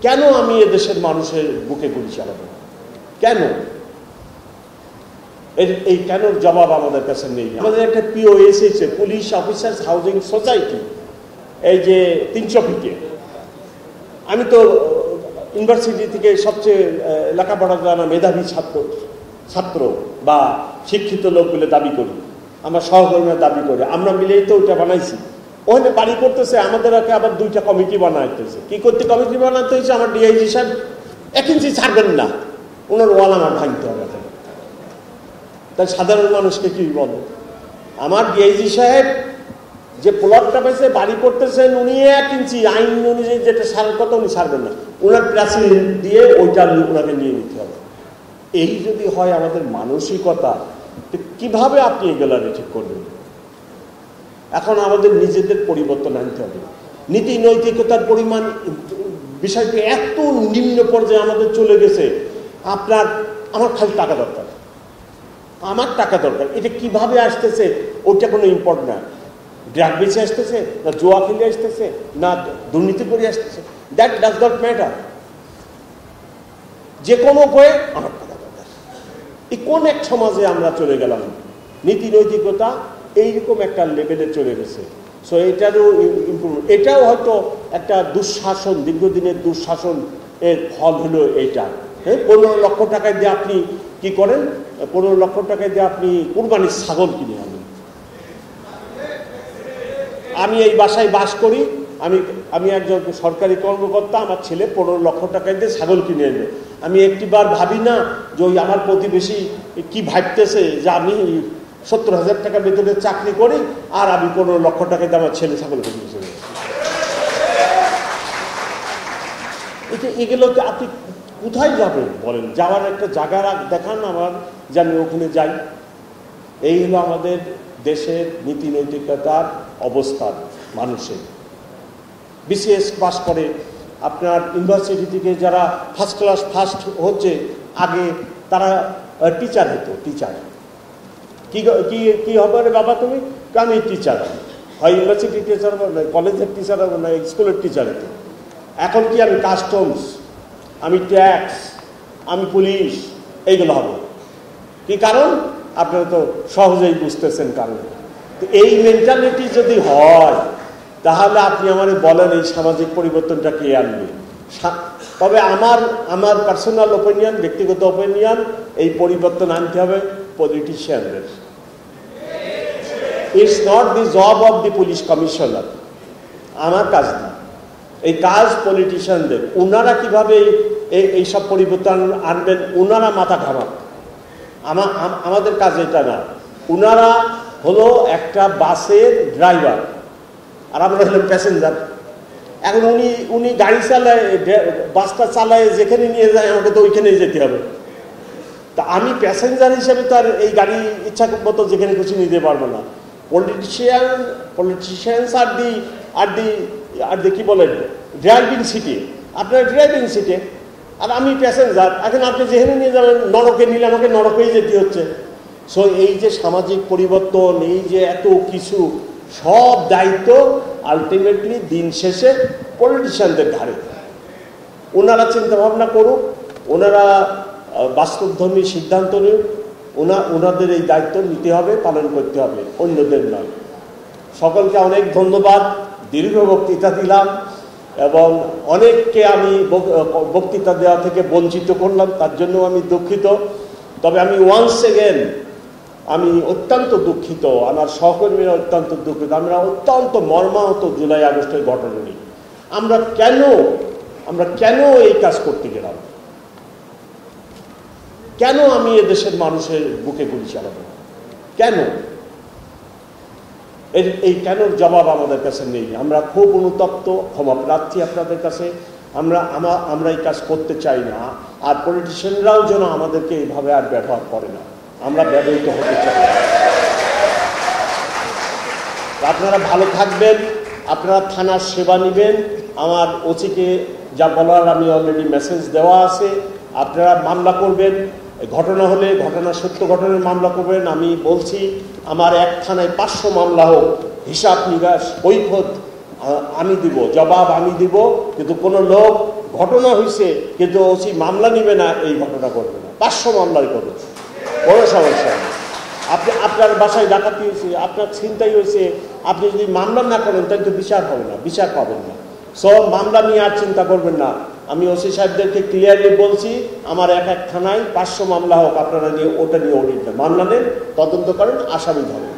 কেন আমি এদেশের মানুষের বুকে গুলি চালাবো? কেন? এই কেনর জবাব আমাদের কাছে নেই। আমাদের একটা পিওএস এসেছে, পুলিশ অফিসার্স হাউজিং সোসাইটি, এই যে 300 ফিটে। আমি তো ইউনিভার্সিটি থেকে সবচেয়ে লেখাপড়া জানা মেধাবী ছাত্র বা শিক্ষিত লোক বলে দাবি করি, আমরা সহকর্মীরা দাবি করি, আমরা মিলেই তো ওইটা বানাইছি। ওখানে বাড়ি করতেছে, আমাদের আবার 2টা কমিটি বানাইতেছে। কি করতে কমিটি বানাতে হয়েছে? আমার ডিআইজি সাহেব 1 ইঞ্চি ছাড়বেন না, ওনার ওয়াল আমার ভাঙতে হবে। তাই সাধারণ মানুষকে কি বলবো? আমার ডিআইজি সাহেব যে প্লটটা পেয়েছে বাড়ি করতেছেন, উনি 1 ইঞ্চি আইন অনুযায়ী যেটা সারার কথা উনি ছাড়বেন না, ওনার প্রেসিডেন্ট দিয়ে ওইটা ওনাকে নিয়ে নিতে হবে। এই যদি হয় আমাদের মানসিকতা, কিভাবে আপনি এগুলো ঠিক করবেন? এখন আমাদের নিজেদের পরিবর্তন আনতে হবে। নীতি নৈতিকতার পরিমাণ বিষয়টি এত নিম্ন পর্যায়ে আমাদের চলে গেছে। আমার খালি টাকা দরকার, আমার টাকা দরকার। এটা কিভাবে আসতেছে ওইটা কোনো ইম্পর্টেন্ট না। ড্রাগ বেচে আসতেছে, না জোয়া খেলে আসতেছে, না দুর্নীতি করে আসতেছে, দ্যাট ডাজ নট ম্যাটার। যে কোনো উপায়ে আমার টাকা দরকার। এই কোন এক সমাজে আমরা চলে গেলাম? নীতি নৈতিকতা এইরকম একটা লেভেলে চলে গেছে। সো এটারও ইম্প্রুভমেন্ট, এটাও হয়তো একটা দুঃশাসন, দীর্ঘদিনের দুঃশাসন এর ফল হলো এইটা। হ্যাঁ, 15 লক্ষ টাকা দিয়ে আপনি কি করেন? 15 লক্ষ টাকা দিয়ে আপনি কুরবানির ছাগল কিনে আনেন। আমি এই বাসায় বাস করি, আমি একজন সরকারি কর্মকর্তা, আমার ছেলে 15 লক্ষ টাকা দিয়ে ছাগল কিনে এনে, আমি একটিবার ভাবি না যে ওই আমার প্রতিবেশী কি ভাবতেছে যে আমি 70,000 টাকা বেতনের চাকরি করি আর আমি 15 লক্ষ টাকা দিয়ে আমার ছেলে ছাগল কিনে চলে। এগুলোকে আপনি কোথায় যাবেন বলেন? যাওয়ার একটা জায়গা দেখান আমার, যে আমি ওখানে যাই। এই হলো আমাদের দেশের নীতি নৈতিকতার অবস্থান। মানুষের বিসিএস পাস করে আপনার ইউনিভার্সিটি থেকে যারা ফার্স্ট ক্লাস ফার্স্ট হচ্ছে, আগে তারা টিচার হতো। টিচার কি হবে রে বাবা তুমি? আমি টিচার, হয় ইউনিভার্সিটি টিচার হবো, না কলেজের টিচার হবো, না স্কুলের টিচার হতো। এখন কি আমি কাস্টমস, আমি ট্যাক্স, আমি পুলিশ, এইগুলো হবো। কি কারণ? আপনারা তো সহজেই বুঝতেছেন কারণ। তো এই মেন্টালিটি যদি হয়, তাহলে আপনি আমাদের বলেন এই সামাজিক পরিবর্তনটা কে আনবে? তবে আমার পার্সোনাল ওপিনিয়ন, ব্যক্তিগত ওপিনিয়ন, এই পরিবর্তন আনতে হবে পলিটিশিয়ানদের। It's not the job of the police commissioner, আমার কাজ না। এই কাজ পলিটিশিয়ানদের। ওনারা কিভাবে এইসব পরিবর্তন আনবেন, ওনারা মাথা ঘামান। আমাদের কাজ এটা না। ওনারা হলো একটা বাসের ড্রাইভার আর আমরা হলাম প্যাসেঞ্জার। এখন উনি গাড়ি চালায়, বাসটা চালায়, যেখানে নিয়ে যায় আমাকে তো ওইখানেই যেতে হবে। তা আমি প্যাসেঞ্জার হিসেবে তো আর এই গাড়ি ইচ্ছা মতো যেখানে খুশি নিতে পারবো না। পলিটিশিয়ানস আর দি কি বলেন, ড্রাইভিং সিটে, আপনার ড্রাইভিং সিটে, আর আমি প্যাসেঞ্জার। এখন আপনি যেখানে নিয়ে যাবেন, নরকে নিলে আমাকে নরকেই যেতে হচ্ছে। সো এই যে সামাজিক পরিবর্তন, এই যে এত কিছু, সব দায়িত্ব আলটিমেটলি দিন শেষে পলিটিশিয়ানদের ঘাড়ে। ওনারা চিন্তা ভাবনা করুক, ওনারা বাস্তবধর্মী সিদ্ধান্ত নিন, ওনাদের এই দায়িত্ব নিতে হবে, পালন করতে হবে, অন্যদের নয়। সকলকে অনেক ধন্যবাদ। দীর্ঘ বক্তৃতা দিলাম এবং অনেককে আমি বক্তৃতা দেওয়া থেকে বঞ্চিত করলাম, তার জন্য আমি দুঃখিত। তবে আমি ওয়ান্স এগেন আমি অত্যন্ত দুঃখিত, আমার সহকর্মীরা অত্যন্ত দুঃখিত। আমরা অত্যন্ত মর্মাহত জুলাই আগস্টের ঘটনা নিয়ে। আমরা কেন এই কাজ করতে গেলাম? কেন আমি এদেশের মানুষের বুকে গুলি চালাবো? কেন? এই কেনর জবাব আমাদের কাছে নেই। আমরা খুব অনুতপ্ত, ক্ষমা প্রার্থী আপনাদের কাছে। আমরা এই কাজ করতে চাই না। আর পলিটিশিয়ানরাও যেন আমাদেরকে এইভাবে আর ব্যবহার করে না, আমরা ব্যবহৃত হতে চাই না। আপনারা ভালো থাকবেন, আপনারা থানার সেবা নেবেন। আমার ওসিকে যা বলার আমি অলরেডি মেসেজ দেওয়া আছে। আপনারা মামলা করবেন, ঘটনা হলে সত্য ঘটনার মামলা করবেন। আমি বলছি আমার এক থানায় 500 মামলা হোক, হিসাব নিকাশ কৈফিয়ত আমি দিব, জবাব আমি দিব। কিন্তু কোনো লোক ঘটনা হয়েছে কিন্তু ওসি মামলা নিবে না, এই ঘটনা করবে না, 500 মামলাই করবে, কোনো সমস্যা নেই। আপনার বাসায় ডাকাতি হয়েছে, আপনার ছিনতাই হয়েছে, আপনি যদি মামলা না করেন তাহলে তো বিচার হবে না, বিচার পাবেন না। সব মামলা নিয়ে আর চিন্তা করবেন না। আমি ওসি সাহেবদেরকে ক্লিয়ারলি বলছি, আমার এক থানায় 500 মামলা হোক, আপনারা নিয়ে ওটা নিয়ে অডিট মামলা নেন, তদন্ত করেন, আসামি ধরেন।